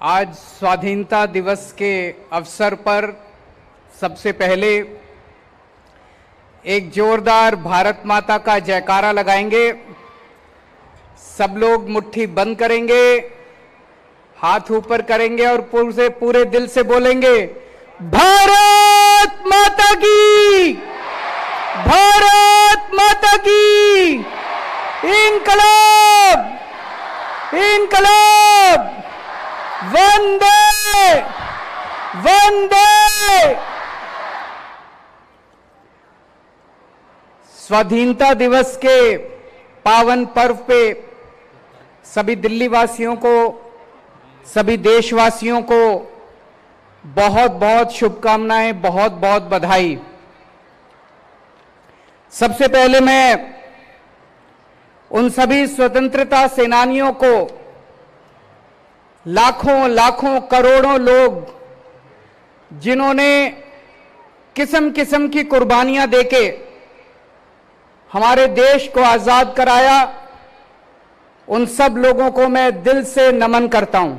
आज स्वाधीनता दिवस के अवसर पर सबसे पहले एक जोरदार भारत माता का जयकारा लगाएंगे। सब लोग मुट्ठी बंद करेंगे, हाथ ऊपर करेंगे और पूरे दिल से बोलेंगे, भारत माता की, भारत माता की, इंकलाब, इंकलाब, वंदे वंदे। स्वाधीनता दिवस के पावन पर्व पे सभी दिल्ली वासियों को, सभी देशवासियों को बहुत बहुत शुभकामनाएं, बहुत बहुत बधाई। सबसे पहले मैं उन सभी स्वतंत्रता सेनानियों को, लाखों लाखों करोड़ों लोग जिन्होंने किस्म किस्म की कुर्बानियां देके हमारे देश को आजाद कराया, उन सब लोगों को मैं दिल से नमन करता हूं।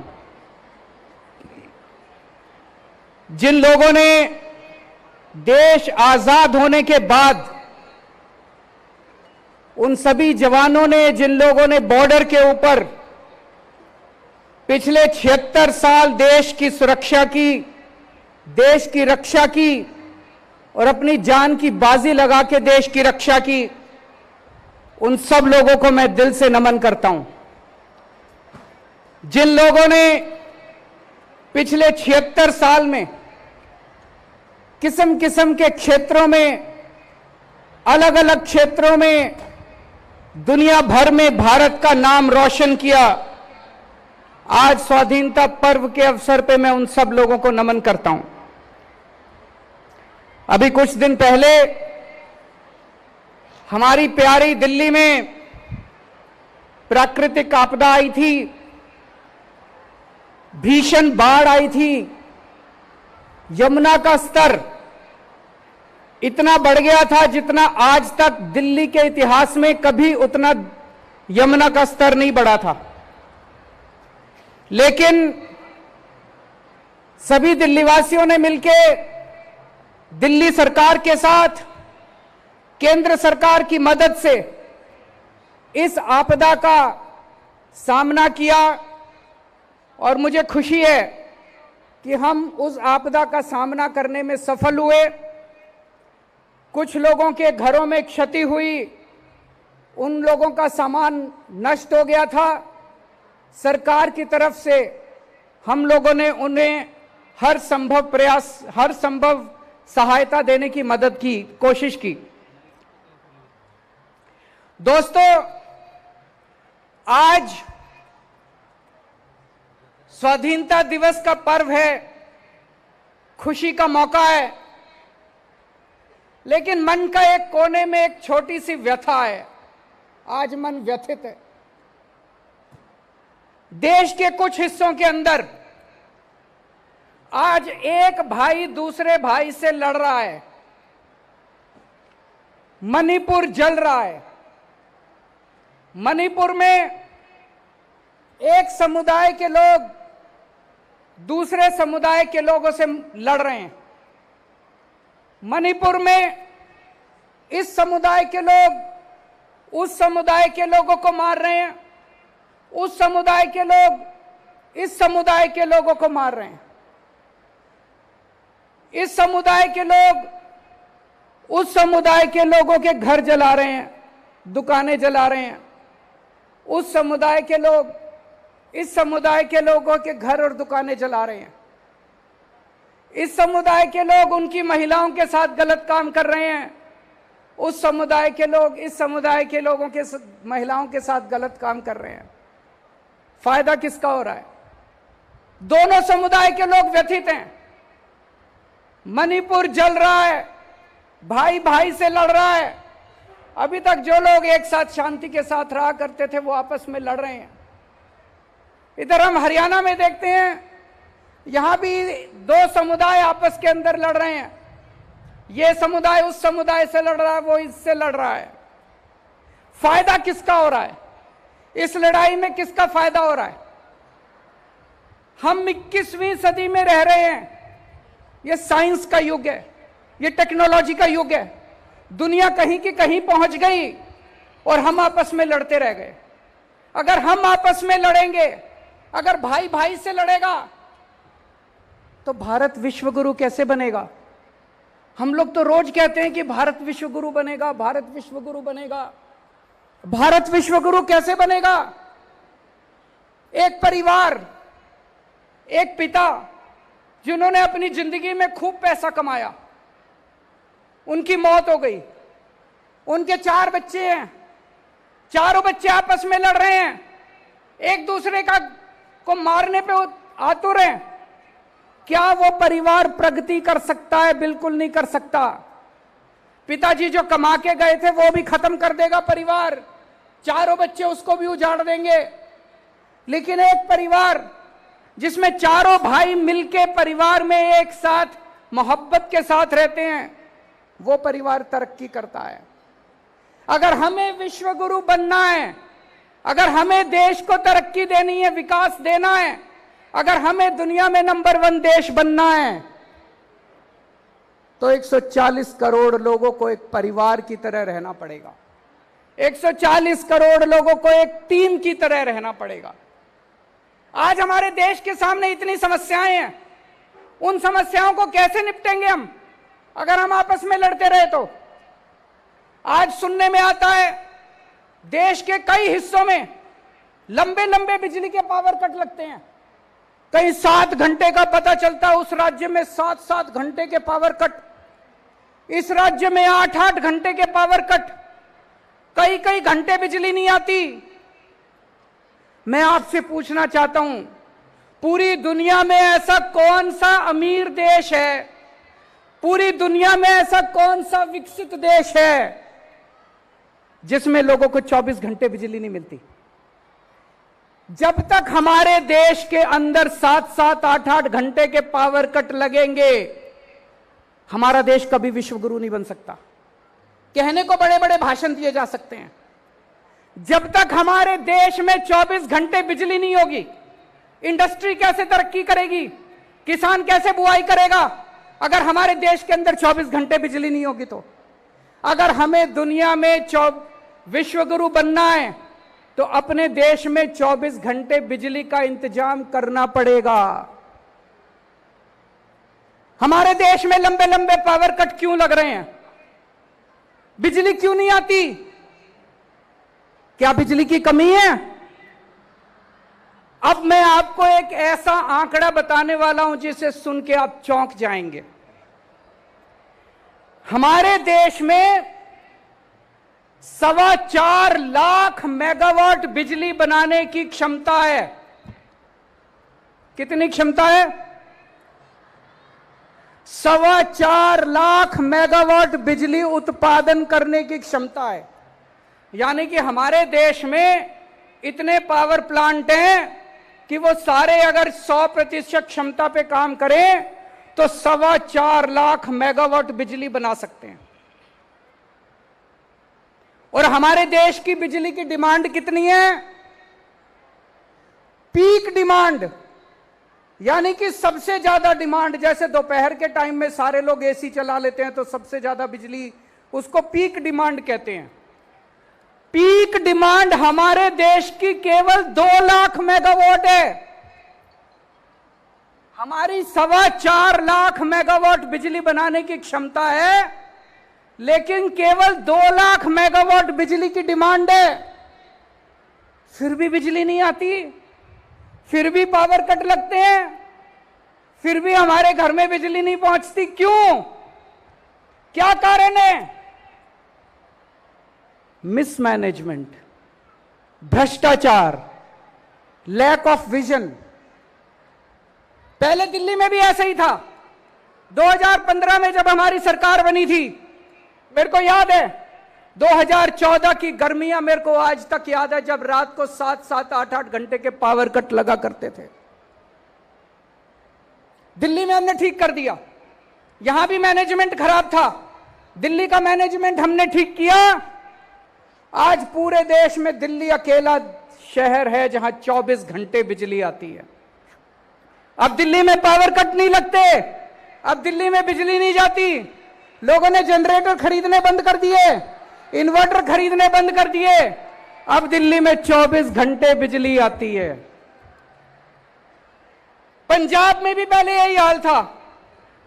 जिन लोगों ने देश आजाद होने के बाद, उन सभी जवानों ने, जिन लोगों ने बॉर्डर के ऊपर पिछले 76 साल देश की सुरक्षा की, देश की रक्षा की और अपनी जान की बाजी लगा के देश की रक्षा की, उन सब लोगों को मैं दिल से नमन करता हूं। जिन लोगों ने पिछले 76 साल में किस्म किस्म के क्षेत्रों में, अलग अलग क्षेत्रों में दुनिया भर में भारत का नाम रोशन किया, आज स्वाधीनता पर्व के अवसर पे मैं उन सब लोगों को नमन करता हूं। अभी कुछ दिन पहले हमारी प्यारी दिल्ली में प्राकृतिक आपदा आई थी, भीषण बाढ़ आई थी। यमुना का स्तर इतना बढ़ गया था जितना आज तक दिल्ली के इतिहास में कभी उतना यमुना का स्तर नहीं बढ़ा था। लेकिन सभी दिल्लीवासियों ने मिलकर दिल्ली सरकार के साथ, केंद्र सरकार की मदद से इस आपदा का सामना किया और मुझे खुशी है कि हम उस आपदा का सामना करने में सफल हुए। कुछ लोगों के घरों में क्षति हुई, उन लोगों का सामान नष्ट हो गया था। सरकार की तरफ से हम लोगों ने उन्हें हर संभव प्रयास, हर संभव सहायता देने की मदद की, कोशिश की। दोस्तों, आज स्वाधीनता दिवस का पर्व है, खुशी का मौका है, लेकिन मन का एक कोने में एक छोटी सी व्यथा है। आज मन व्यथित है। देश के कुछ हिस्सों के अंदर आज एक भाई दूसरे भाई से लड़ रहा है। मणिपुर जल रहा है। मणिपुर में एक समुदाय के लोग दूसरे समुदाय के लोगों से लड़ रहे हैं। मणिपुर में इस समुदाय के लोग उस समुदाय के लोगों को मार रहे हैं, उस समुदाय के लोग इस समुदाय के लोगों को मार रहे हैं। इस समुदाय के लोग उस समुदाय के लोगों के घर जला रहे हैं, दुकानें जला रहे हैं। उस समुदाय के लोग इस समुदाय के लोगों के घर और दुकानें जला रहे हैं। इस समुदाय के लोग उनकी महिलाओं के साथ गलत काम कर रहे हैं। उस समुदाय के लोग इस समुदाय के लोगों के महिलाओं के साथ गलत काम कर रहे हैं। फायदा किसका हो रहा है? दोनों समुदाय के लोग व्यथित हैं। मणिपुर जल रहा है, भाई भाई से लड़ रहा है। अभी तक जो लोग एक साथ शांति के साथ रहा करते थे वो आपस में लड़ रहे हैं। इधर हम हरियाणा में देखते हैं, यहां भी दो समुदाय आपस के अंदर लड़ रहे हैं। ये समुदाय उस समुदाय से लड़ रहा है, वो इससे लड़ रहा है। फायदा किसका हो रहा है? इस लड़ाई में किसका फायदा हो रहा है? हम 21वीं सदी में रह रहे हैं। ये साइंस का युग है, ये टेक्नोलॉजी का युग है। दुनिया कहीं की कहीं पहुंच गई और हम आपस में लड़ते रह गए। अगर हम आपस में लड़ेंगे, अगर भाई भाई से लड़ेगा, तो भारत विश्व गुरु कैसे बनेगा? हम लोग तो रोज कहते हैं कि भारत विश्व गुरु बनेगा, भारत विश्व गुरु बनेगा। भारत विश्व गुरु कैसे बनेगा? एक परिवार, एक पिता जिन्होंने अपनी जिंदगी में खूब पैसा कमाया, उनकी मौत हो गई। उनके 4 बच्चे हैं, चारों बच्चे आपस में लड़ रहे हैं, एक दूसरे को मारने पे आतुर हैं। क्या वो परिवार प्रगति कर सकता है? बिल्कुल नहीं कर सकता। पिताजी जो कमा के गए थे वो भी खत्म कर देगा परिवार, चारों बच्चे उसको भी उजाड़ देंगे। लेकिन एक परिवार जिसमें चारों भाई मिलके परिवार में एक साथ मोहब्बत के साथ रहते हैं, वो परिवार तरक्की करता है। अगर हमें विश्व गुरु बनना है, अगर हमें देश को तरक्की देनी है, विकास देना है, अगर हमें दुनिया में नंबर 1 देश बनना है, तो 140 करोड़ लोगों को एक परिवार की तरह रहना पड़ेगा। 140 करोड़ लोगों को एक टीम की तरह रहना पड़ेगा। आज हमारे देश के सामने इतनी समस्याएं हैं, उन समस्याओं को कैसे निपटेंगे हम अगर हम आपस में लड़ते रहे तो? आज सुनने में आता है देश के कई हिस्सों में लंबे लंबे बिजली के पावर कट लगते हैं। कहीं 7 घंटे का पता चलता है, उस राज्य में 7-7 घंटे के पावर कट, इस राज्य में 8-8 घंटे के पावर कट, कई कई घंटे बिजली नहीं आती। मैं आपसे पूछना चाहता हूं, पूरी दुनिया में ऐसा कौन सा अमीर देश है, पूरी दुनिया में ऐसा कौन सा विकसित देश है जिसमें लोगों को 24 घंटे बिजली नहीं मिलती? जब तक हमारे देश के अंदर 7-7, 8-8 घंटे के पावर कट लगेंगे, हमारा देश कभी विश्व गुरु नहीं बन सकता। कहने को बड़े बड़े भाषण दिए जा सकते हैं, जब तक हमारे देश में 24 घंटे बिजली नहीं होगी, इंडस्ट्री कैसे तरक्की करेगी? किसान कैसे बुआई करेगा अगर हमारे देश के अंदर 24 घंटे बिजली नहीं होगी? तो अगर हमें दुनिया में विश्व गुरु बनना है तो अपने देश में 24 घंटे बिजली का इंतजाम करना पड़ेगा। हमारे देश में लंबे लंबे पावर कट क्यों लग रहे हैं? बिजली क्यों नहीं आती? क्या बिजली की कमी है? अब मैं आपको एक ऐसा आंकड़ा बताने वाला हूं जिसे सुन के आप चौंक जाएंगे। हमारे देश में 4.25 लाख मेगावाट बिजली बनाने की क्षमता है। कितनी क्षमता है? 4.25 लाख मेगावाट बिजली उत्पादन करने की क्षमता है। यानी कि हमारे देश में इतने पावर प्लांट हैं कि वो सारे अगर 100% क्षमता पे काम करें तो 4.25 लाख मेगावाट बिजली बना सकते हैं। और हमारे देश की बिजली की डिमांड कितनी है? पीक डिमांड, यानी कि सबसे ज्यादा डिमांड। जैसे दोपहर के टाइम में सारे लोग एसी चला लेते हैं तो सबसे ज्यादा बिजली, उसको पीक डिमांड कहते हैं। पीक डिमांड हमारे देश की केवल 2 लाख मेगावाट है। हमारी 4.25 लाख मेगावाट बिजली बनाने की क्षमता है, लेकिन केवल 2 लाख मेगावाट बिजली की डिमांड है। फिर भी बिजली नहीं आती, फिर भी पावर कट लगते हैं, फिर भी हमारे घर में बिजली नहीं पहुंचती। क्यों? क्या कारण है? मिसमैनेजमेंट, भ्रष्टाचार, लैक ऑफ विजन। पहले दिल्ली में भी ऐसे ही था। 2015 में जब हमारी सरकार बनी थी, मेरे को याद है 2014 की गर्मियां मेरे को आज तक याद है, जब रात को 7-7, 8-8 घंटे के पावर कट लगा करते थे। दिल्ली में हमने ठीक कर दिया। यहां भी मैनेजमेंट खराब था, दिल्ली का मैनेजमेंट हमने ठीक किया। आज पूरे देश में दिल्ली अकेला शहर है जहां 24 घंटे बिजली आती है। अब दिल्ली में पावर कट नहीं लगते, अब दिल्ली में बिजली नहीं जाती। लोगों ने जनरेटर खरीदने बंद कर दिए, इन्वर्टर खरीदने बंद कर दिए। अब दिल्ली में 24 घंटे बिजली आती है। पंजाब में भी पहले यही हाल था,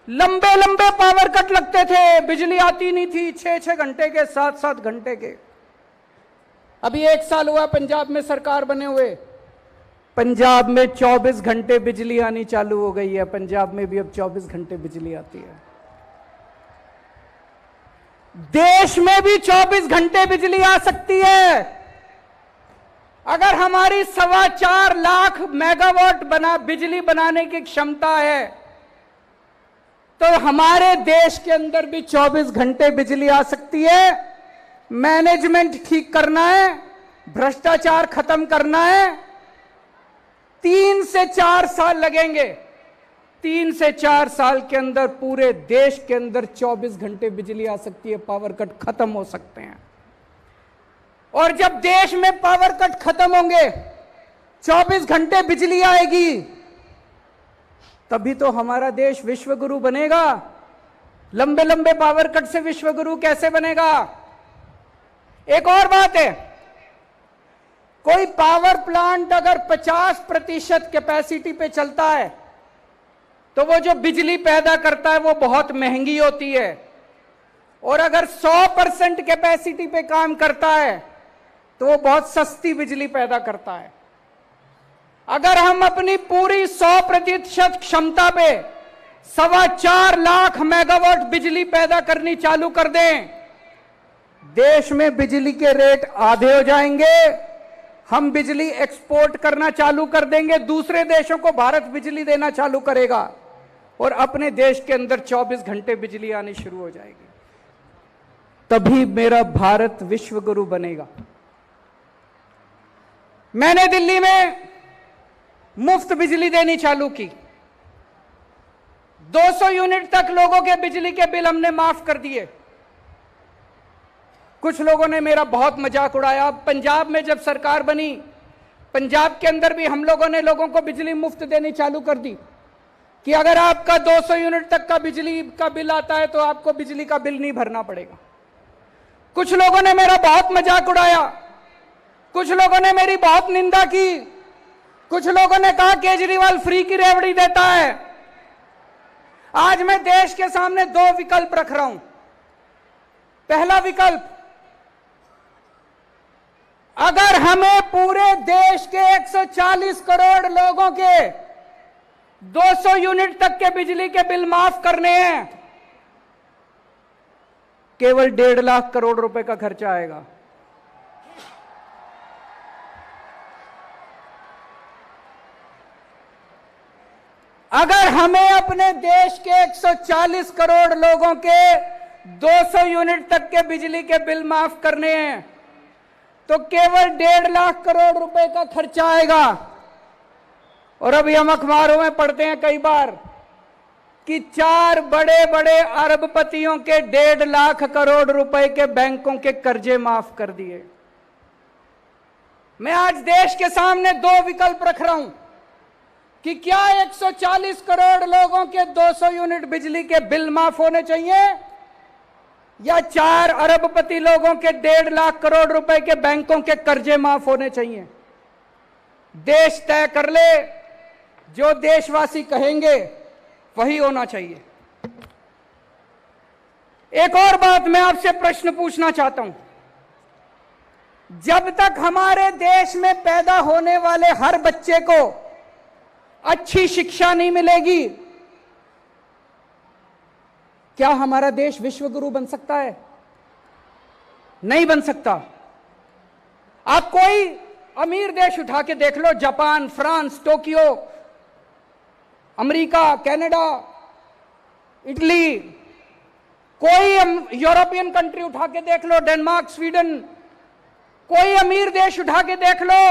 लंबे लंबे पावर कट लगते थे, बिजली आती नहीं थी, 6-6 घंटे के, 7-7 घंटे के। अभी 1 साल हुआ पंजाब में सरकार बने हुए, पंजाब में 24 घंटे बिजली आनी चालू हो गई है। पंजाब में भी अब 24 घंटे बिजली आती है। देश में भी 24 घंटे बिजली आ सकती है। अगर हमारी 4.25 लाख मेगावाट बिजली बनाने की क्षमता है, तो हमारे देश के अंदर भी 24 घंटे बिजली आ सकती है। मैनेजमेंट ठीक करना है, भ्रष्टाचार खत्म करना है। 3 से 4 साल लगेंगे। 3 से 4 साल के अंदर पूरे देश के अंदर 24 घंटे बिजली आ सकती है, पावर कट खत्म हो सकते हैं। और जब देश में पावर कट खत्म होंगे, 24 घंटे बिजली आएगी, तभी तो हमारा देश विश्व गुरु बनेगा। लंबे लंबे पावर कट से विश्व गुरु कैसे बनेगा? एक और बात है, कोई पावर प्लांट अगर 50% कैपेसिटी पे चलता है, तो वो जो बिजली पैदा करता है वो बहुत महंगी होती है। और अगर 100% कैपेसिटी पे काम करता है, तो वो बहुत सस्ती बिजली पैदा करता है। अगर हम अपनी पूरी 100% क्षमता पे 4.25 लाख मेगावाट बिजली पैदा करनी चालू कर दें, देश में बिजली के रेट आधे हो जाएंगे। हम बिजली एक्सपोर्ट करना चालू कर देंगे, दूसरे देशों को भारत बिजली देना चालू करेगा, और अपने देश के अंदर 24 घंटे बिजली आनी शुरू हो जाएगी। तभी मेरा भारत विश्व गुरु बनेगा। मैंने दिल्ली में मुफ्त बिजली देनी चालू की। 200 यूनिट तक लोगों के बिजली के बिल हमने माफ कर दिए। कुछ लोगों ने मेरा बहुत मजाक उड़ाया। पंजाब में जब सरकार बनी, पंजाब के अंदर भी हम लोगों ने लोगों को बिजली मुफ्त देनी चालू कर दी कि अगर आपका 200 यूनिट तक का बिजली का बिल आता है तो आपको बिजली का बिल नहीं भरना पड़ेगा। कुछ लोगों ने मेरा बहुत मजाक उड़ाया, कुछ लोगों ने मेरी बहुत निंदा की, कुछ लोगों ने कहा केजरीवाल फ्री की रेवड़ी देता है। आज मैं देश के सामने 2 विकल्प रख रहा हूं। पहला विकल्प, अगर हमें पूरे देश के 140 करोड़ लोगों के 200 यूनिट तक के बिजली के बिल माफ करने हैं, केवल 1.5 लाख करोड़ रुपए का खर्चा आएगा। अगर हमें अपने देश के 140 करोड़ लोगों के 200 यूनिट तक के बिजली के बिल माफ करने हैं, तो केवल 1.5 लाख करोड़ रुपए का खर्चा आएगा। और अभी हम अखबारों में पढ़ते हैं कई बार कि 4 बड़े बड़े अरबपतियों के 1.5 लाख करोड़ रुपए के बैंकों के कर्जे माफ कर दिए। मैं आज देश के सामने 2 विकल्प रख रहा हूं कि क्या 140 करोड़ लोगों के 200 यूनिट बिजली के बिल माफ होने चाहिए, या 4 अरबपति लोगों के 1.5 लाख करोड़ रुपए के बैंकों के कर्जे माफ होने चाहिए। देश तय कर ले, जो देशवासी कहेंगे वही होना चाहिए। एक और बात मैं आपसे प्रश्न पूछना चाहता हूं, जब तक हमारे देश में पैदा होने वाले हर बच्चे को अच्छी शिक्षा नहीं मिलेगी, क्या हमारा देश विश्व गुरु बन सकता है? नहीं बन सकता। आप कोई अमीर देश उठा के देख लो, Japan, France, Tokyo, America, Canada, Italy, कोई यूरोपियन कंट्री उठा के देख लो, डेनमार्क, स्वीडन, कोई अमीर देश उठा के देख लो,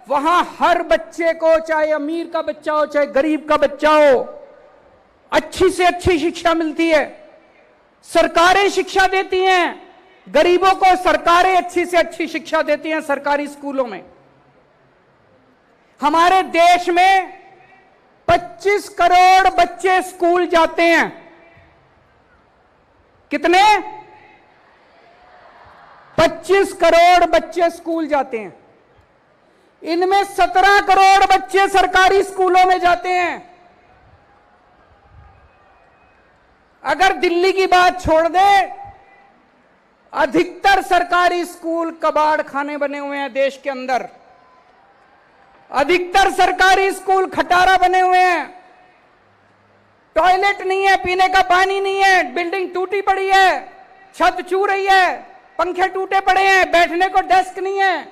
वहां हर बच्चे को, चाहे अमीर का बच्चा हो चाहे गरीब का बच्चा हो, अच्छी से अच्छी शिक्षा मिलती है। सरकारें शिक्षा देती हैं, गरीबों को सरकारें अच्छी से अच्छी शिक्षा देती हैं सरकारी स्कूलों में। हमारे देश में 25 करोड़ बच्चे स्कूल जाते हैं। कितने? 25 करोड़ बच्चे स्कूल जाते हैं। इनमें 17 करोड़ बच्चे सरकारी स्कूलों में जाते हैं। अगर दिल्ली की बात छोड़ दे, अधिकतर सरकारी स्कूल कबाड़ खाने बने हुए हैं देश के अंदर। अधिकतर सरकारी स्कूल खटारा बने हुए हैं। टॉयलेट नहीं है, पीने का पानी नहीं है, बिल्डिंग टूटी पड़ी है, छत छू रही है, पंखे टूटे पड़े हैं, बैठने को डेस्क नहीं है,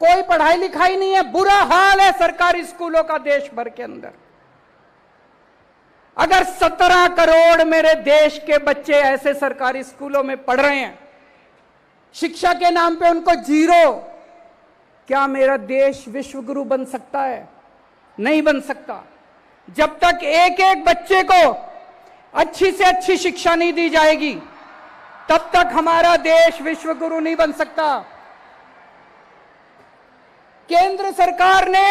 कोई पढ़ाई लिखाई नहीं है। बुरा हाल है सरकारी स्कूलों का देश भर के अंदर। अगर 17 करोड़ मेरे देश के बच्चे ऐसे सरकारी स्कूलों में पढ़ रहे हैं, शिक्षा के नाम पे उनको जीरो, क्या मेरा देश विश्व गुरु बन सकता है? नहीं बन सकता। जब तक एक एक बच्चे को अच्छी से अच्छी शिक्षा नहीं दी जाएगी, तब तक हमारा देश विश्व गुरु नहीं बन सकता। केंद्र सरकार ने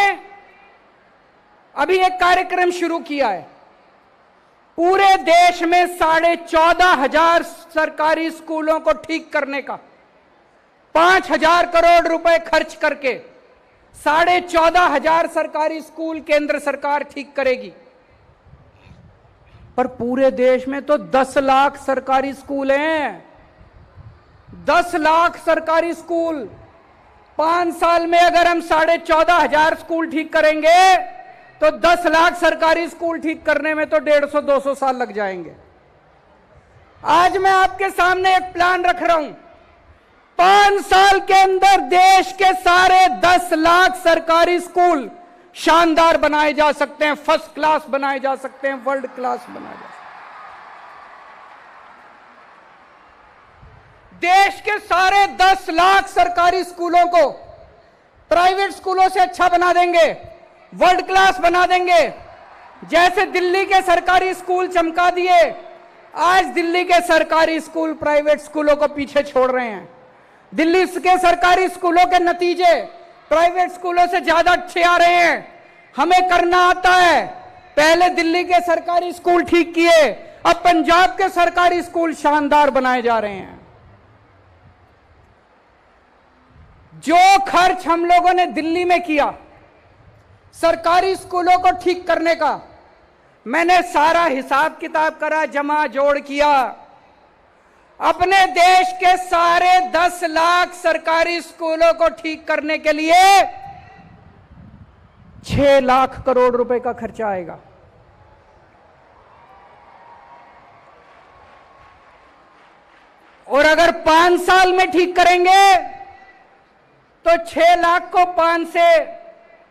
अभी एक कार्यक्रम शुरू किया है। पूरे देश में 14,500 सरकारी स्कूलों को ठीक करने का 5,000 करोड़ रुपए खर्च करके 14,500 सरकारी स्कूल केंद्र सरकार ठीक करेगी। पर पूरे देश में तो 10 लाख सरकारी स्कूल हैं। 10 लाख सरकारी स्कूल। 5 साल में अगर हम 14,500 स्कूल ठीक करेंगे तो 10 लाख सरकारी स्कूल ठीक करने में तो 150-200 साल लग जाएंगे। आज मैं आपके सामने एक प्लान रख रहा हूं। 5 साल के अंदर देश के सारे 10 लाख सरकारी स्कूल शानदार बनाए जा सकते हैं, फर्स्ट क्लास बनाए जा सकते हैं, वर्ल्ड क्लास बनाए जा सकते हैं। देश के सारे 10 लाख सरकारी स्कूलों को प्राइवेट स्कूलों से अच्छा बना देंगे, वर्ल्ड क्लास बना देंगे। जैसे दिल्ली के सरकारी स्कूल चमका दिए, आज दिल्ली के सरकारी स्कूल प्राइवेट स्कूलों को पीछे छोड़ रहे हैं। दिल्ली के सरकारी स्कूलों के नतीजे प्राइवेट स्कूलों से ज्यादा अच्छे आ रहे हैं। हमें करना आता है। पहले दिल्ली के सरकारी स्कूल ठीक किए, अब पंजाब के सरकारी स्कूल शानदार बनाए जा रहे हैं। जो खर्च हम लोगों ने दिल्ली में किया सरकारी स्कूलों को ठीक करने का, मैंने सारा हिसाब किताब करा, जमा जोड़ किया। अपने देश के सारे 10 लाख सरकारी स्कूलों को ठीक करने के लिए 6 लाख करोड़ रुपए का खर्चा आएगा। और अगर 5 साल में ठीक करेंगे तो 6 लाख को 5 से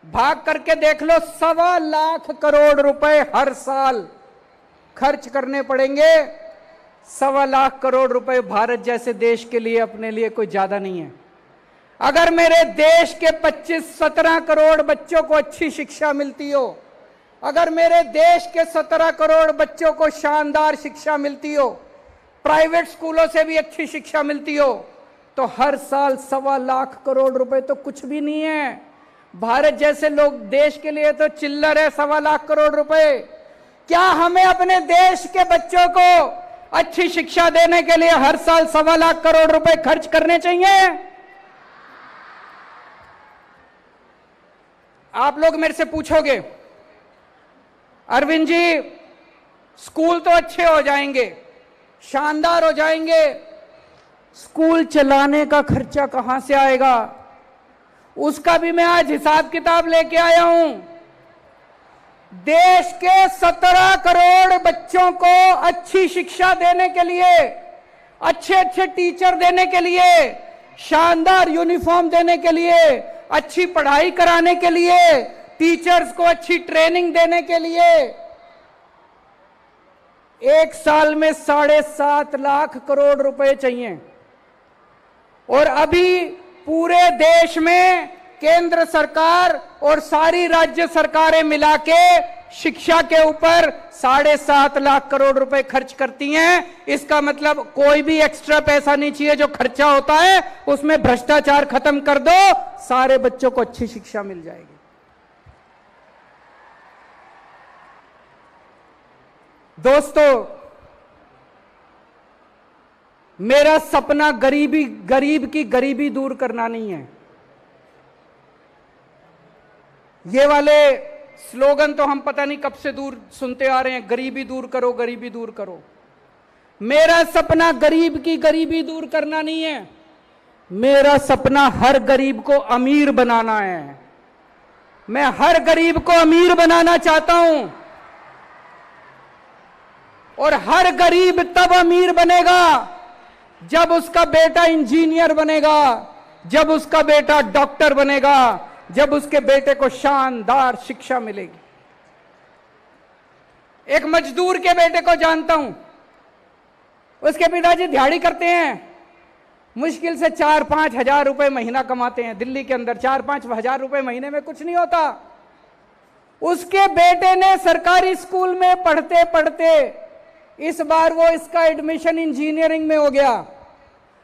भाग करके देख लो, 1.25 लाख करोड़ रुपए हर साल खर्च करने पड़ेंगे। 1.25 लाख करोड़ रुपए भारत जैसे देश के लिए, अपने लिए कोई ज्यादा नहीं है। अगर मेरे देश के 25-17 करोड़ बच्चों को अच्छी शिक्षा मिलती हो, अगर मेरे देश के 17 करोड़ बच्चों को शानदार शिक्षा मिलती हो, प्राइवेट स्कूलों से भी अच्छी शिक्षा मिलती हो, तो हर साल 1.25 लाख करोड़ रुपए तो कुछ भी नहीं है। भारत जैसे लोग देश के लिए तो चिल्लर है 1.25 लाख करोड़ रुपए। क्या हमें अपने देश के बच्चों को अच्छी शिक्षा देने के लिए हर साल 1.25 लाख करोड़ रुपए खर्च करने चाहिए? आप लोग मेरे से पूछोगे, अरविंद जी स्कूल तो अच्छे हो जाएंगे, शानदार हो जाएंगे, स्कूल चलाने का खर्चा कहां से आएगा? उसका भी मैं आज हिसाब किताब लेके आया हूं। देश के 17 करोड़ बच्चों को अच्छी शिक्षा देने के लिए, अच्छे अच्छे टीचर देने के लिए, शानदार यूनिफॉर्म देने के लिए, अच्छी पढ़ाई कराने के लिए, टीचर्स को अच्छी ट्रेनिंग देने के लिए एक साल में 7.5 लाख करोड़ रुपए चाहिए। और अभी पूरे देश में केंद्र सरकार और सारी राज्य सरकारें मिला के शिक्षा के ऊपर 7.5 लाख करोड़ रुपए खर्च करती हैं। इसका मतलब कोई भी एक्स्ट्रा पैसा नहीं चाहिए। जो खर्चा होता है उसमें भ्रष्टाचार खत्म कर दो, सारे बच्चों को अच्छी शिक्षा मिल जाएगी। दोस्तों, मेरा सपना गरीब की गरीबी दूर करना नहीं है। ये वाले स्लोगन तो हम पता नहीं कब से दूर सुनते आ रहे हैं, गरीबी दूर करो, गरीबी दूर करो। मेरा सपना गरीब की गरीबी दूर करना नहीं है। मेरा सपना हर गरीब को अमीर बनाना है। मैं हर गरीब को अमीर बनाना चाहता हूं, और हर गरीब तब अमीर बनेगा जब उसका बेटा इंजीनियर बनेगा, जब उसका बेटा डॉक्टर बनेगा, जब उसके बेटे को शानदार शिक्षा मिलेगी। एक मजदूर के बेटे को जानता हूं, उसके पिताजी दिहाड़ी करते हैं, मुश्किल से 4-5 हजार रुपए महीना कमाते हैं। दिल्ली के अंदर 4-5 हजार रुपए महीने में कुछ नहीं होता। उसके बेटे ने सरकारी स्कूल में पढ़ते पढ़ते इस बार वो इसका एडमिशन इंजीनियरिंग में हो गया।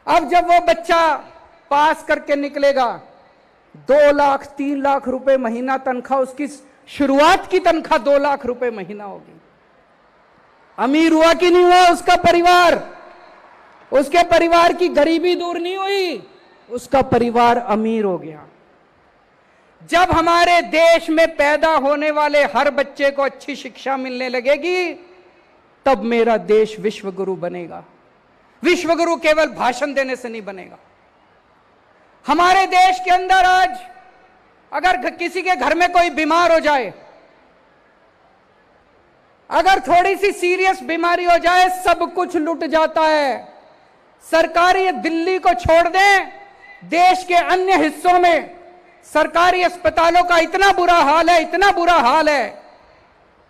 अब जब वो बच्चा पास करके निकलेगा, 2 लाख 3 लाख रुपए महीना तनख्वाह, उसकी शुरुआत की तनख्वाह 2 लाख रुपए महीना होगी। अमीर हुआ कि नहीं हुआ उसका परिवार? उसके परिवार की गरीबी दूर नहीं हुई, उसका परिवार अमीर हो गया। जब हमारे देश में पैदा होने वाले हर बच्चे को अच्छी शिक्षा मिलने लगेगी, तब मेरा देश विश्वगुरु बनेगा। विश्वगुरु केवल भाषण देने से नहीं बनेगा। हमारे देश के अंदर आज अगर किसी के घर में कोई बीमार हो जाए, अगर थोड़ी सी सीरियस बीमारी हो जाए, सब कुछ लुट जाता है। सरकारी दिल्ली को छोड़ दें, देश के अन्य हिस्सों में सरकारी अस्पतालों का इतना बुरा हाल है, इतना बुरा हाल है,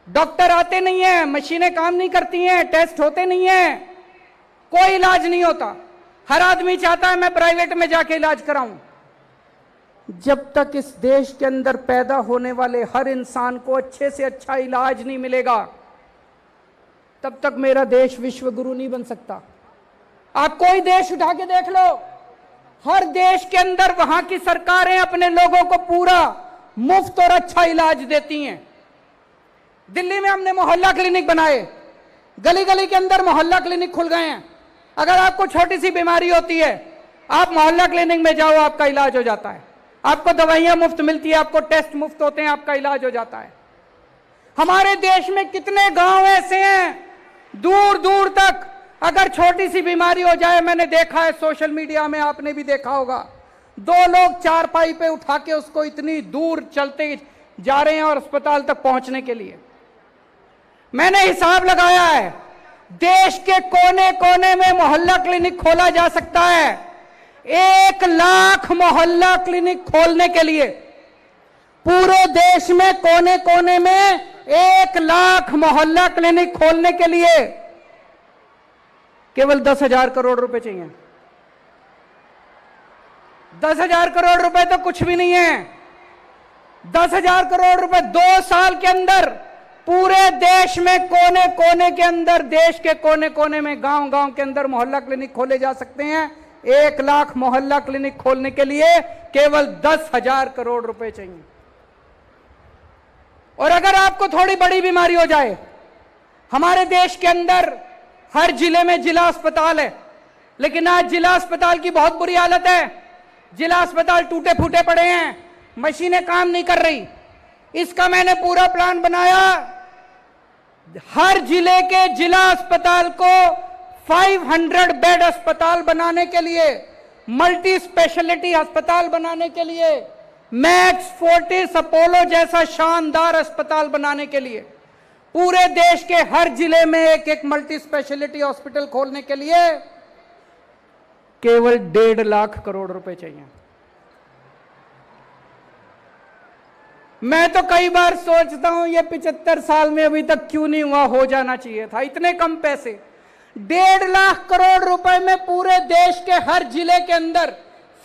डॉक्टर आते नहीं है, मशीनें काम नहीं करती हैं, टेस्ट होते नहीं हैं, कोई इलाज नहीं होता। हर आदमी चाहता है मैं प्राइवेट में जाके इलाज कराऊं। जब तक इस देश के अंदर पैदा होने वाले हर इंसान को अच्छे से अच्छा इलाज नहीं मिलेगा, तब तक मेरा देश विश्वगुरु नहीं बन सकता। आप कोई देश उठा के देख लो, हर देश के अंदर वहां की सरकारें अपने लोगों को पूरा मुफ्त और अच्छा इलाज देती हैं। दिल्ली में हमने मोहल्ला क्लिनिक बनाए, गली गली के अंदर मोहल्ला क्लिनिक खुल गए हैं। अगर आपको छोटी सी बीमारी होती है, आप मोहल्ला क्लिनिक में जाओ, आपका इलाज हो जाता है। आपको दवाइयां मुफ्त मिलती है, आपको टेस्ट मुफ्त होते हैं, आपका इलाज हो जाता है। हमारे देश में कितने गांव ऐसे हैं, दूर दूर तक अगर छोटी सी बीमारी हो जाए, मैंने देखा है सोशल मीडिया में, आपने भी देखा होगा, 2 लोग चारपाई पे उठा के उसको इतनी दूर चलते जा रहे हैं और अस्पताल तक पहुंचने के लिए। मैंने हिसाब लगाया है, देश के कोने कोने में मोहल्ला क्लिनिक खोला जा सकता है। 1 लाख मोहल्ला क्लिनिक खोलने के लिए पूरे देश में कोने कोने में 1 लाख मोहल्ला क्लिनिक खोलने के लिए केवल 10,000 करोड़ रुपए चाहिए। 10,000 करोड़ रुपए तो कुछ भी नहीं है। 10,000 करोड़ रुपए 2 साल के अंदर पूरे देश में कोने कोने के अंदर, देश के कोने कोने में, गांव गांव के अंदर मोहल्ला क्लिनिक खोले जा सकते हैं। 1 लाख मोहल्ला क्लिनिक खोलने के लिए केवल 10,000 करोड़ रुपए चाहिए। और अगर आपको थोड़ी बड़ी बीमारी हो जाए, हमारे देश के अंदर हर जिले में जिला अस्पताल है, लेकिन आज जिला अस्पताल की बहुत बुरी हालत है। जिला अस्पताल टूटे फूटे पड़े हैं, मशीनें काम नहीं कर रही। इसका मैंने पूरा प्लान बनाया। हर जिले के जिला अस्पताल को 500 बेड अस्पताल बनाने के लिए, मल्टी स्पेशलिटी अस्पताल बनाने के लिए, मैक्स फोर्टिस अपोलो जैसा शानदार अस्पताल बनाने के लिए, पूरे देश के हर जिले में एक एक मल्टी स्पेशलिटी हॉस्पिटल खोलने के लिए केवल 1.5 लाख करोड़ रुपए चाहिए। मैं तो कई बार सोचता हूं ये 75 साल में अभी तक क्यों नहीं हुआ, हो जाना चाहिए था। इतने कम पैसे, 1.5 लाख करोड़ रुपए में पूरे देश के हर जिले के अंदर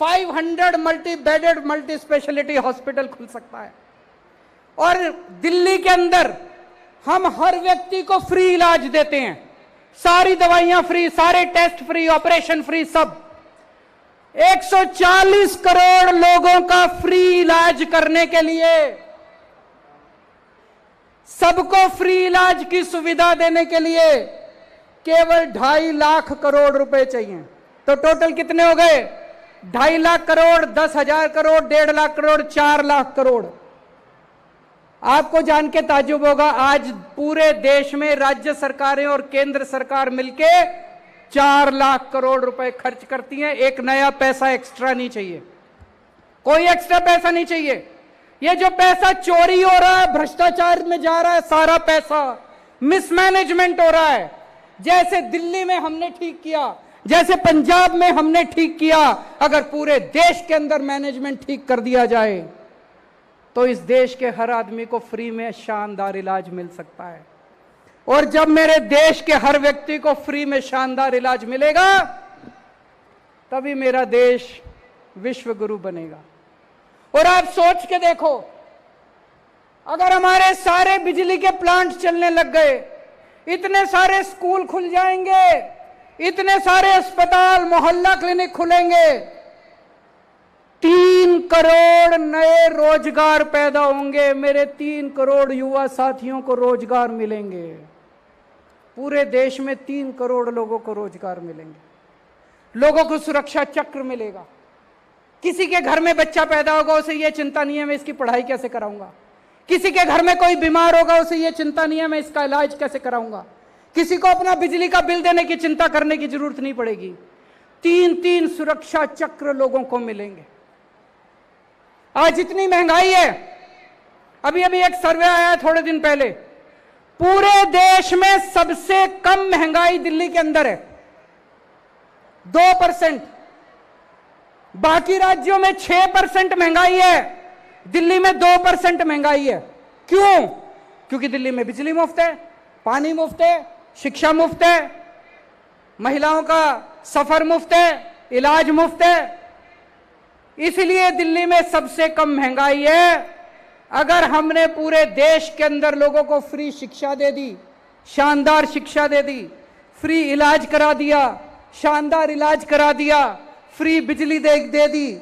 500 multi bedded multi speciality hospital खुल सकता है। और दिल्ली के अंदर हम हर व्यक्ति को फ्री इलाज देते हैं, सारी दवाइयां फ्री, सारे टेस्ट फ्री, ऑपरेशन फ्री, सब। 140 करोड़ लोगों का फ्री इलाज करने के लिए सबको फ्री इलाज की सुविधा देने के लिए केवल 2.5 लाख करोड़ रुपए चाहिए। तो टोटल कितने हो गए? 2.5 लाख करोड़, 10,000 करोड़, 1.5 लाख करोड़, 4 लाख करोड़। आपको जान के ताज्जुब होगा, आज पूरे देश में राज्य सरकारें और केंद्र सरकार मिलके 4 लाख करोड़ रुपए खर्च करती हैं। एक नया पैसा एक्स्ट्रा नहीं चाहिए, कोई एक्स्ट्रा पैसा नहीं चाहिए। ये जो पैसा चोरी हो रहा है, भ्रष्टाचार में जा रहा है, सारा पैसा मिसमैनेजमेंट हो रहा है। जैसे दिल्ली में हमने ठीक किया, जैसे पंजाब में हमने ठीक किया, अगर पूरे देश के अंदर मैनेजमेंट ठीक कर दिया जाए तो इस देश के हर आदमी को फ्री में शानदार इलाज मिल सकता है। और जब मेरे देश के हर व्यक्ति को फ्री में शानदार इलाज मिलेगा, तभी मेरा देश विश्व गुरु बनेगा। और आप सोच के देखो, अगर हमारे सारे बिजली के प्लांट चलने लग गए, इतने सारे स्कूल खुल जाएंगे, इतने सारे अस्पताल, मोहल्ला क्लिनिक खुलेंगे, 3 करोड़ नए रोजगार पैदा होंगे। मेरे 3 करोड़ युवा साथियों को रोजगार मिलेंगे। पूरे देश में 3 करोड़ लोगों को रोजगार मिलेंगे। लोगों को सुरक्षा चक्र मिलेगा। किसी के घर में बच्चा पैदा होगा, उसे यह चिंता नहीं है मैं इसकी पढ़ाई कैसे कराऊंगा। किसी के घर में कोई बीमार होगा, उसे यह चिंता नहीं है मैं इसका इलाज कैसे कराऊंगा। किसी को अपना बिजली का बिल देने की चिंता करने की जरूरत नहीं पड़ेगी। 3-3 सुरक्षा चक्र लोगों को मिलेंगे। आज इतनी महंगाई है, अभी अभी एक सर्वे आया थोड़े दिन पहले, पूरे देश में सबसे कम महंगाई दिल्ली के अंदर है, 2%। बाकी राज्यों में 6% महंगाई है, दिल्ली में 2% महंगाई है। क्यों? क्योंकि दिल्ली में बिजली मुफ्त है, पानी मुफ्त है, शिक्षा मुफ्त है, महिलाओं का सफर मुफ्त है, इलाज मुफ्त है। इसलिए दिल्ली में सबसे कम महंगाई है। अगर हमने पूरे देश के अंदर लोगों को फ्री शिक्षा दे दी, शानदार शिक्षा दे दी, फ्री इलाज करा दिया, शानदार इलाज करा दिया, फ्री बिजली दे दी,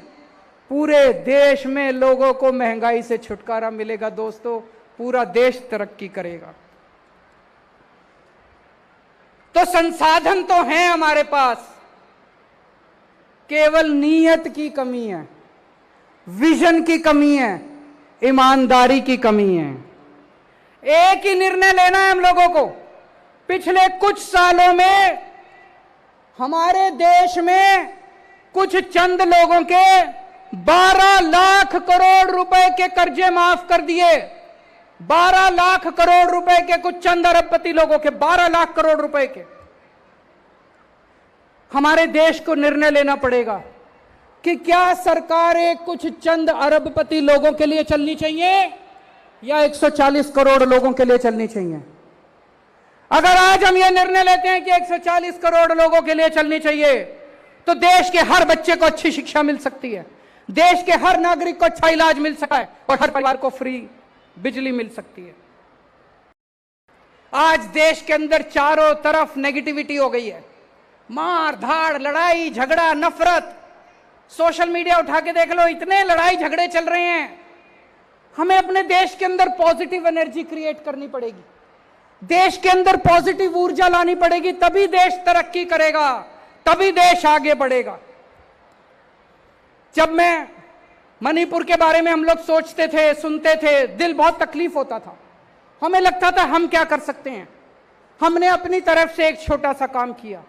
पूरे देश में लोगों को महंगाई से छुटकारा मिलेगा। दोस्तों, पूरा देश तरक्की करेगा। तो संसाधन तो हैं हमारे पास, केवल नीयत की कमी है, विजन की कमी है, ईमानदारी की कमी है। एक ही निर्णय लेना है हम लोगों को। पिछले कुछ सालों में हमारे देश में कुछ चंद लोगों के 12 लाख करोड़ रुपए के कर्जे माफ कर दिए। 12 लाख करोड़ रुपए के कुछ चंद अरबपति लोगों के 12 लाख करोड़ रुपए के। हमारे देश को निर्णय लेना पड़ेगा कि क्या सरकारें कुछ चंद अरबपति लोगों के लिए चलनी चाहिए या 140 करोड़ लोगों के लिए चलनी चाहिए। अगर आज हम यह निर्णय लेते हैं कि 140 करोड़ लोगों के लिए चलनी चाहिए, तो देश के हर बच्चे को अच्छी शिक्षा मिल सकती है, देश के हर नागरिक को अच्छा इलाज मिल सकता है और हर परिवार को फ्री बिजली मिल सकती है। आज देश के अंदर चारों तरफ नेगेटिविटी हो गई है, मार धाड़, लड़ाई झगड़ा, नफरत। सोशल मीडिया उठा के देख लो, इतने लड़ाई झगड़े चल रहे हैं। हमें अपने देश के अंदर पॉजिटिव एनर्जी क्रिएट करनी पड़ेगी, देश के अंदर पॉजिटिव ऊर्जा लानी पड़ेगी, तभी देश तरक्की करेगा, तभी देश आगे बढ़ेगा। जब मैं मणिपुर के बारे में हम लोग सोचते थे, सुनते थे, दिल बहुत तकलीफ होता था। हमें लगता था हम क्या कर सकते हैं। हमने अपनी तरफ से एक छोटा सा काम किया।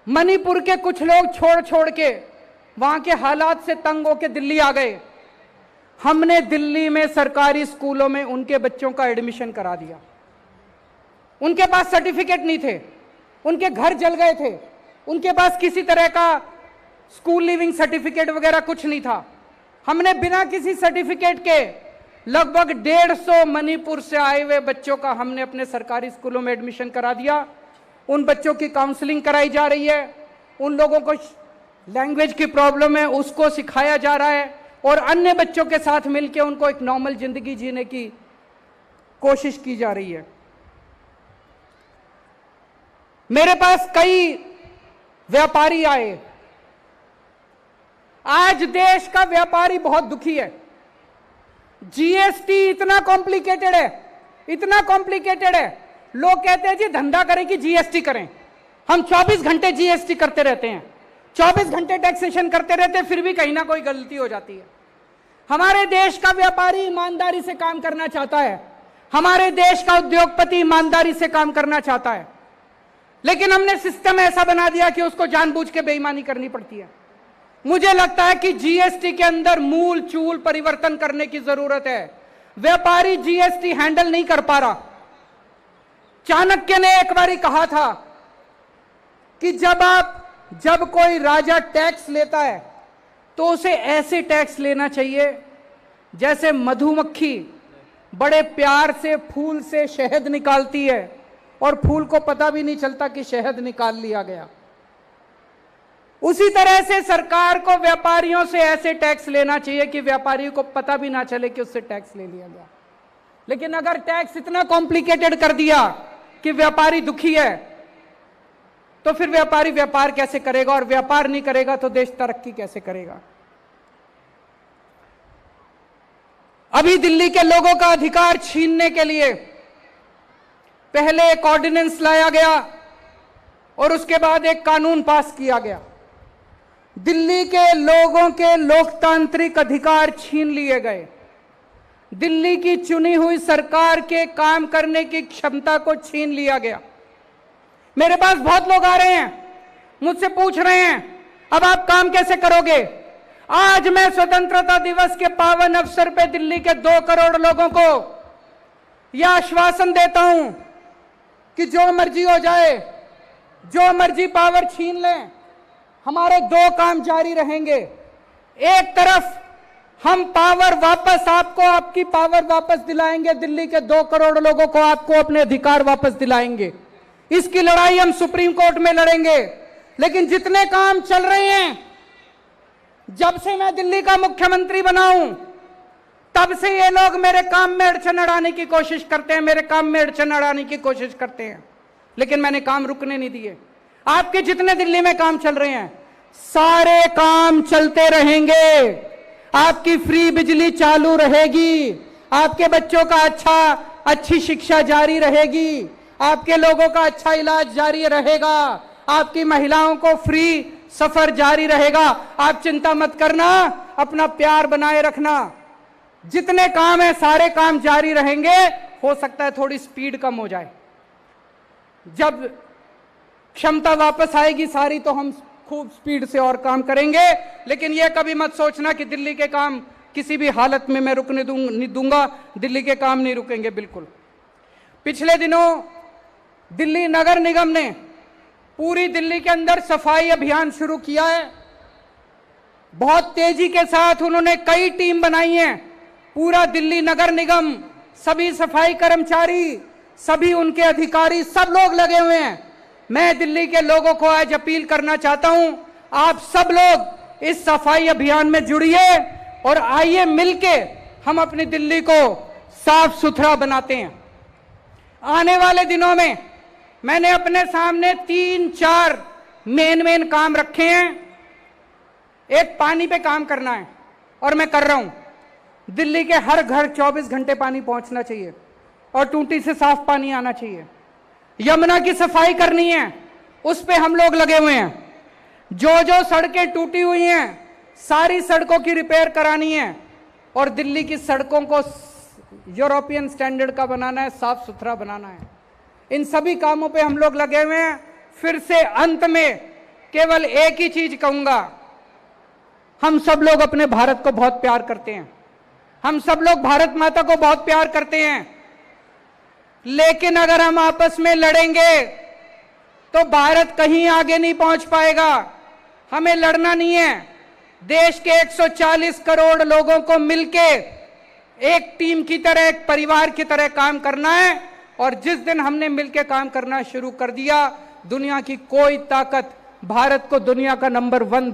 मणिपुर के कुछ लोग छोड़ छोड़ के वहां के हालात से तंग होकर दिल्ली आ गए। हमने दिल्ली में सरकारी स्कूलों में उनके बच्चों का एडमिशन करा दिया। उनके पास सर्टिफिकेट नहीं थे, उनके घर जल गए थे, उनके पास किसी तरह का स्कूल लिविंग सर्टिफिकेट वगैरह कुछ नहीं था। हमने बिना किसी सर्टिफिकेट के लगभग 150 मणिपुर से आए हुए बच्चों का हमने अपने सरकारी स्कूलों में एडमिशन करा दिया। उन बच्चों की काउंसलिंग कराई जा रही है, उन लोगों को लैंग्वेज की प्रॉब्लम है उसको सिखाया जा रहा है, और अन्य बच्चों के साथ मिलकर उनको एक नॉर्मल जिंदगी जीने की कोशिश की जा रही है। मेरे पास कई व्यापारी आए। आज देश का व्यापारी बहुत दुखी है। जीएसटी इतना कॉम्प्लिकेटेड है, इतना कॉम्प्लिकेटेड है। लोग कहते हैं जी धंधा करें कि जीएसटी करें। हम 24 घंटे जीएसटी करते रहते हैं, 24 घंटे टैक्सेशन करते रहते हैं, फिर भी कहीं ना कोई गलती हो जाती है। हमारे देश का व्यापारी ईमानदारी से काम करना चाहता है, हमारे देश का उद्योगपति ईमानदारी से काम करना चाहता है, लेकिन हमने सिस्टम ऐसा बना दिया कि उसको जानबूझ के बेईमानी करनी पड़ती है। मुझे लगता है कि जीएसटी के अंदर मूल चूल परिवर्तन करने की जरूरत है। व्यापारी जीएसटी हैंडल नहीं कर पा रहा। चाणक्य ने एक बार कहा था कि जब कोई राजा टैक्स लेता है तो उसे ऐसे टैक्स लेना चाहिए जैसे मधुमक्खी बड़े प्यार से फूल से शहद निकालती है और फूल को पता भी नहीं चलता कि शहद निकाल लिया गया। उसी तरह से सरकार को व्यापारियों से ऐसे टैक्स लेना चाहिए कि व्यापारी को पता भी ना चले कि उससे टैक्स ले लिया गया। लेकिन अगर टैक्स इतना कॉम्प्लिकेटेड कर दिया कि व्यापारी दुखी है, तो फिर व्यापारी व्यापार कैसे करेगा, और व्यापार नहीं करेगा तो देश तरक्की कैसे करेगा। अभी दिल्ली के लोगों का अधिकार छीनने के लिए पहले एक ऑर्डिनेंस लाया गया और उसके बाद एक कानून पास किया गया। दिल्ली के लोगों के लोकतांत्रिक अधिकार छीन लिए गए। दिल्ली की चुनी हुई सरकार के काम करने की क्षमता को छीन लिया गया। मेरे पास बहुत लोग आ रहे हैं, मुझसे पूछ रहे हैं अब आप काम कैसे करोगे। आज मैं स्वतंत्रता दिवस के पावन अवसर पे दिल्ली के 2 करोड़ लोगों को यह आश्वासन देता हूं कि जो मर्जी हो जाए, जो मर्जी पावर छीन लें, हमारे 2 काम जारी रहेंगे। एक तरफ हम पावर वापस आपको, आपकी पावर वापस दिलाएंगे, दिल्ली के 2 करोड़ लोगों को आपको अपने अधिकार वापस दिलाएंगे। इसकी लड़ाई हम सुप्रीम कोर्ट में लड़ेंगे। लेकिन जितने काम चल रहे हैं, जब से मैं दिल्ली का मुख्यमंत्री बना हूं, तब से ये लोग मेरे काम में अड़चन अड़ाने की कोशिश करते हैं, मेरे काम में अड़चन अड़ाने की कोशिश करते हैं, लेकिन मैंने काम रुकने नहीं दिए। आपके जितने दिल्ली में काम चल रहे हैं, सारे काम चलते रहेंगे। आपकी फ्री बिजली चालू रहेगी, आपके बच्चों का अच्छी शिक्षा जारी रहेगी, आपके लोगों का अच्छा इलाज जारी रहेगा, आपकी महिलाओं को फ्री सफर जारी रहेगा। आप चिंता मत करना, अपना प्यार बनाए रखना। जितने काम है सारे काम जारी रहेंगे। हो सकता है थोड़ी स्पीड कम हो जाए, जब क्षमता वापस आएगी सारी तो हम खूब स्पीड से और काम करेंगे। लेकिन यह कभी मत सोचना कि दिल्ली के काम किसी भी हालत में मैं रुकने नहीं दूंगा। दिल्ली के काम नहीं रुकेंगे, बिल्कुल। पिछले दिनों दिल्ली नगर निगम ने पूरी दिल्ली के अंदर सफाई अभियान शुरू किया है। बहुत तेजी के साथ उन्होंने कई टीम बनाई हैं। पूरा दिल्ली नगर निगम, सभी सफाई कर्मचारी, सभी उनके अधिकारी, सब लोग लगे हुए हैं। मैं दिल्ली के लोगों को आज अपील करना चाहता हूं, आप सब लोग इस सफाई अभियान में जुड़िए और आइए मिलके हम अपनी दिल्ली को साफ सुथरा बनाते हैं। आने वाले दिनों में मैंने अपने सामने 3-4 मेन काम रखे हैं। एक, पानी पे काम करना है और मैं कर रहा हूं। दिल्ली के हर घर 24 घंटे पानी पहुंचना चाहिए और टूटी से साफ पानी आना चाहिए। यमुना की सफाई करनी है, उस पे हम लोग लगे हुए हैं। जो सड़कें टूटी हुई हैं सारी सड़कों की रिपेयर करानी है और दिल्ली की सड़कों को यूरोपियन स्टैंडर्ड का बनाना है, साफ सुथरा बनाना है। इन सभी कामों पे हम लोग लगे हुए हैं। फिर से अंत में केवल एक ही चीज कहूंगा, हम सब लोग अपने भारत को बहुत प्यार करते हैं, हम सब लोग भारत माता को बहुत प्यार करते हैं। लेकिन अगर हम आपस में लड़ेंगे तो भारत कहीं आगे नहीं पहुंच पाएगा। हमें लड़ना नहीं है, देश के 140 करोड़ लोगों को मिलके एक टीम की तरह, एक परिवार की तरह काम करना है। और जिस दिन हमने मिलकर काम करना शुरू कर दिया, दुनिया की कोई ताकत भारत को दुनिया का नंबर 1